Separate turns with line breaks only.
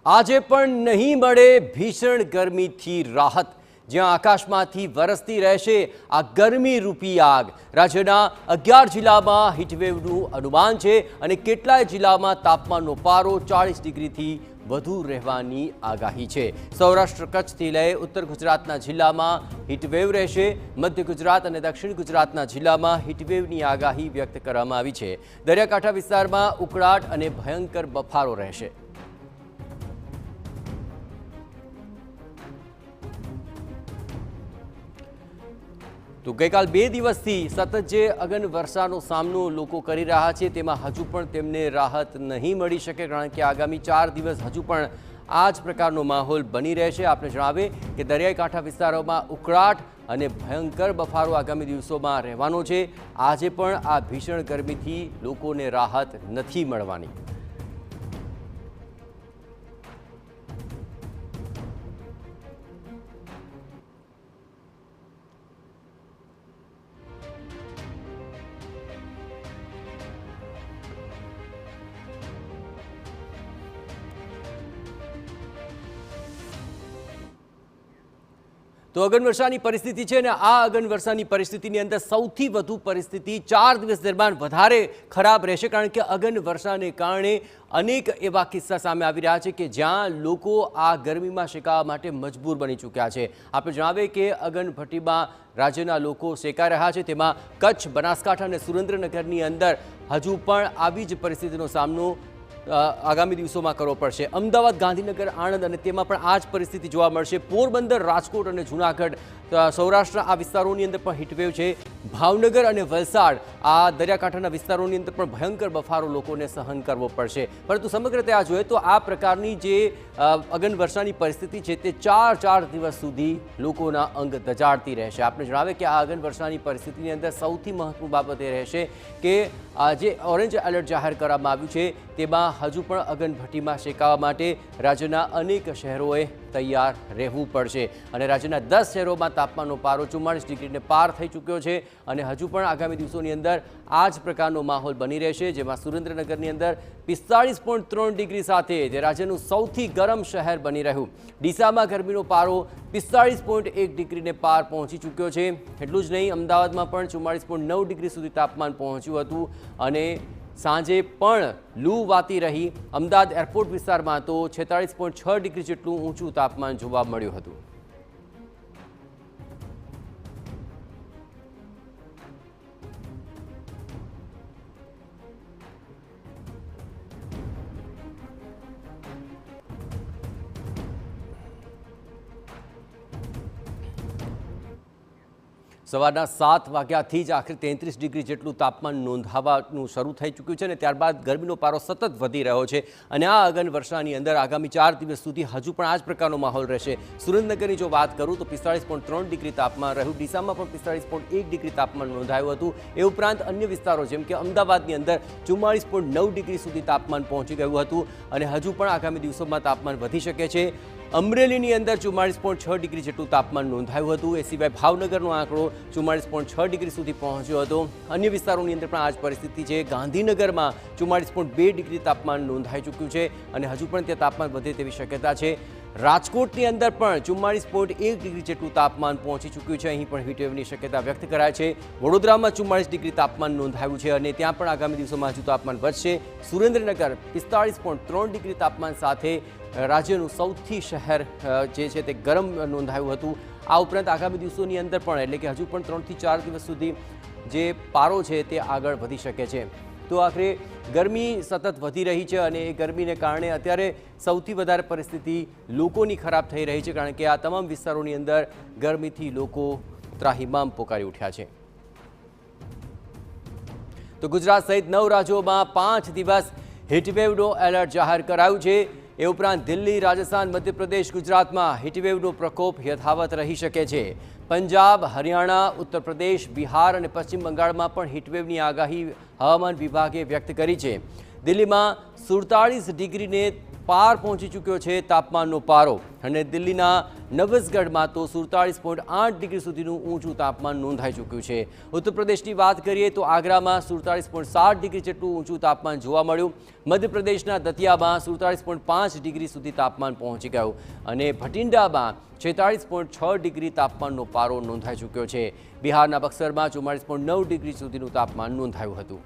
આજે પણ નહીં મળે ભીષણ ગરમીથી રાહત। જ્યાં આકાશમાંથી વરસતી રહેશે આ ગરમી રૂપી આગ। રાજ્યના 11 જિલ્લામાં હીટવેવનું અનુમાન છે અને કેટલાય જિલ્લામાં તાપમાનનો પારો 40 ડિગ્રીથી વધુ રહેવાની આગાહી છે। સૌરાષ્ટ્ર કચ્છથી લઈ ઉત્તર ગુજરાતના જિલ્લામાં હીટવેવ રહેશે। મધ્ય ગુજરાત અને દક્ષિણ ગુજરાતના જિલ્લામાં હીટવેવની આગાહી વ્યક્ત કરવામાં આવી છે। દરિયાકાંઠા વિસ્તારમાં ઉકળાટ અને ભયંકર બફારો રહેશે। તો ગઈકાલ 2 દિવસથી સતત જે અગન વર્ષાનો સામનો લોકો કરી રહ્યા છે તેમાં હજુ પણ તેમને રાહત નહીં મળી શકે, કારણ કે આગામી 4 દિવસ હજુ પણ આ જ પ્રકારનો માહોલ બની રહેશે। આપણે જણાવીએ કે દરિયાઈ કાંઠા વિસ્તારોમાં ઉકળાટ અને ભયંકર બફારો આગામી દિવસોમાં રહેવાનો છે। આજે પણ આ ભીષણ ગરમીથી લોકોને રાહત નથી મળવાની। તો અગનવર્ષાની પરિસ્થિતિ છે ને આ અગનવર્ષાની પરિસ્થિતિની અંદર સૌથી વધુ પરિસ્થિતિ 4 દિવસ દરમિયાન વધારે ખરાબ રહેશે, કારણ કે અગનવર્ષાને કારણે અનેક એવા કિસ્સા સામે આવી રહ્યા છે કે જ્યાં લોકો આ ગરમીમાં શેકાવા માટે મજબૂર બની ચૂક્યા છે। આપણે જણાવીએ કે અગનભટ્ટીમાં રાજ્યના લોકો શેકાઈ રહ્યા છે, તેમાં કચ્છ, બનાસકાંઠા અને સુરેન્દ્રનગરની અંદર હજુ પણ આવી જ પરિસ્થિતિનો સામનો આગામી દિવસોમાં કરવો પડશે। અમદાવાદ, ગાંધીનગર, આણંદ અને તેમાં પણ આ જ પરિસ્થિતિ જોવા મળશે। પોરબંદર, રાજકોટ અને જૂનાગઢ સૌરાષ્ટ્રના આ વિસ્તારોની અંદર પણ હીટવેવ છે। ભાવનગર અને વલસાડ આ દરિયાકાંઠાના વિસ્તારોની અંદર પણ ભયંકર બફારો લોકોને સહન કરવો પડશે। પરંતુ સમગ્ર રીતે આ જોઈએ તો આ પ્રકારની જે અગનવર્ષાની પરિસ્થિતિ છે તે 4 દિવસ સુધી લોકોના અંગ દજાડતી રહેશે। આપણે જણાવીએ કે આ અગનવર્ષાની પરિસ્થિતિની અંદર સૌથી મહત્વની બાબત એ રહેશે કે જે ઓરેન્જ એલર્ટ જાહેર કરવામાં આવ્યું છે તેમાં હજુ પણ અગનભટ્ટીમાં શેકાવા માટે રાજ્યના અનેક શહેરોએ તૈયાર રહેવું પડશે અને રાજ્યના 10 શહેરોમાં તાપમાનનો પારો 44 ડિગ્રીને પાર થઈ ચૂક્યો છે અને હજુ પણ આગામી દિવસોની અંદર આ જ પ્રકારનો માહોલ બની રહેશે, જેમાં સુરેન્દ્રનગરની અંદર 45.3 ડિગ્રી સાથે જે રાજ્યનું સૌથી ગરમ શહેર બની રહ્યું। ડીસામાં ગરમીનો પારો 45.1 ડિગ્રીને પાર પહોંચી ચૂક્યો છે। એટલું જ નહીં, અમદાવાદમાં પણ 44.9 ડિગ્રી સુધી તાપમાન પહોંચ્યું હતું અને સાંજે પણ લૂ વાતી રહી। અમદાવાદ એરપોર્ટ વિસ્તારમાં તો 46.6 ડિગ્રી જેટલું ઊંચું તાપમાન જોવા મળ્યું હતું। સવારના 7 વાગ્યાથી જ આખરે 33 ડિગ્રી જેટલું તાપમાન નોંધાવાનું શરૂ થઈ ચૂક્યું છે અને ત્યારબાદ ગરમીનો પારો સતત વધી રહ્યો છે અને આ અગનવર્ષાની અંદર આગામી 4 દિવસ સુધી હજુ પણ આ જ પ્રકારનો માહોલ રહેશે। સુરેન્દ્રનગરની જો વાત કરું તો 45.3 ડિગ્રી તાપમાન રહ્યું, ડીસામાં પણ 45.1 ડિગ્રી તાપમાન નોંધાયું હતું। એ ઉપરાંત અન્ય વિસ્તારો જેમ કે અમદાવાદની અંદર 44.9 ડિગ્રી સુધી તાપમાન પહોંચી ગયું હતું અને હજુ પણ આગામી દિવસોમાં તાપમાન વધી શકે છે। અમરેલીની અંદર 44.6 ડિગ્રી જેટલું તાપમાન નોંધાયું હતું। એ સિવાય ભાવનગરનો આંકડો 44.6 ડિગ્રી સુધી પહોંચ્યો હતો। અન્ય વિસ્તારોની અંદર પણ આ જ પરિસ્થિતિ છે। ગાંધીનગરમાં 44.2 ડિગ્રી તાપમાન નોંધાઈ ચૂક્યું છે અને હજુ પણ ત્યાં તાપમાન વધે તેવી શક્યતા છે। રાજકોટની અંદર પણ 44.1 ડિગ્રી જેટલું તાપમાન પહોંચી ચૂક્યું છે, અહીં પણ હીટવેવની શક્યતા વ્યક્ત કરાય છે। વડોદરામાં 44 ડિગ્રી તાપમાન નોંધાયું છે અને ત્યાં પણ આગામી દિવસોમાં હજુ તાપમાન વધશે। સુરેન્દ્રનગર 45.3 ડિગ્રી તાપમાન સાથે રાજ્યનું સૌથી શહેર જે છે તે ગરમ નોંધાયું હતું। આ ઉપરાંત આગામી દિવસોની અંદર પણ એટલે કે હજુ પણ 3 થી 4 દિવસ સુધી જે પારો છે તે આગળ વધી શકે છે। તો આખરે ગરમી સતત વધી રહી છે અને એ ગરમીને કારણે અત્યારે સૌથી વધારે પરિસ્થિતિ લોકોની ખરાબ થઈ રહી છે, કારણ કે આ તમામ વિસ્તારોની અંદર ગરમીથી લોકો ત્રાહિમામ પોકારી ઉઠ્યા છે। તો ગુજરાત સહિત 9 રાજ્યોમાં 5 દિવસ હીટવેવનો એલર્ટ જાહેર કરાયું છે। એ ઉપરાંત દિલ્હી, રાજસ્થાન, મધ્યપ્રદેશ, ગુજરાતમાં હીટવેવનો પ્રકોપ યથાવત રહી શકે છે। પંજાબ, હરિયાણા, ઉત્તર પ્રદેશ, બિહાર અને પશ્ચિમ બંગાળમાં પણ હીટવેવની આગાહી હવામાન વિભાગે વ્યક્ત કરી છે। દિલ્હીમાં 47 ડિગ્રીને પાર પહોંચી ચૂક્યો છે તાપમાનનો પારો અને દિલ્હીના નવસગઢમાં તો 47.8 ડિગ્રી સુધીનું ઊંચું તાપમાન નોંધાઈ ચૂક્યું છે। ઉત્તર પ્રદેશની વાત કરીએ તો આગ્રામાં 47.7 ડિગ્રી જેટલું ઊંચું તાપમાન જોવા મળ્યું। મધ્યપ્રદેશના દતિયામાં 47.5 ડિગ્રી સુધી તાપમાન પહોંચી ગયું અને ભટિંડામાં 46.6 ડિગ્રી તાપમાનનો પારો નોંધાઈ ચૂક્યો છે। બિહારના બક્સરમાં 44.9 ડિગ્રી સુધીનું તાપમાન નોંધાયું હતું।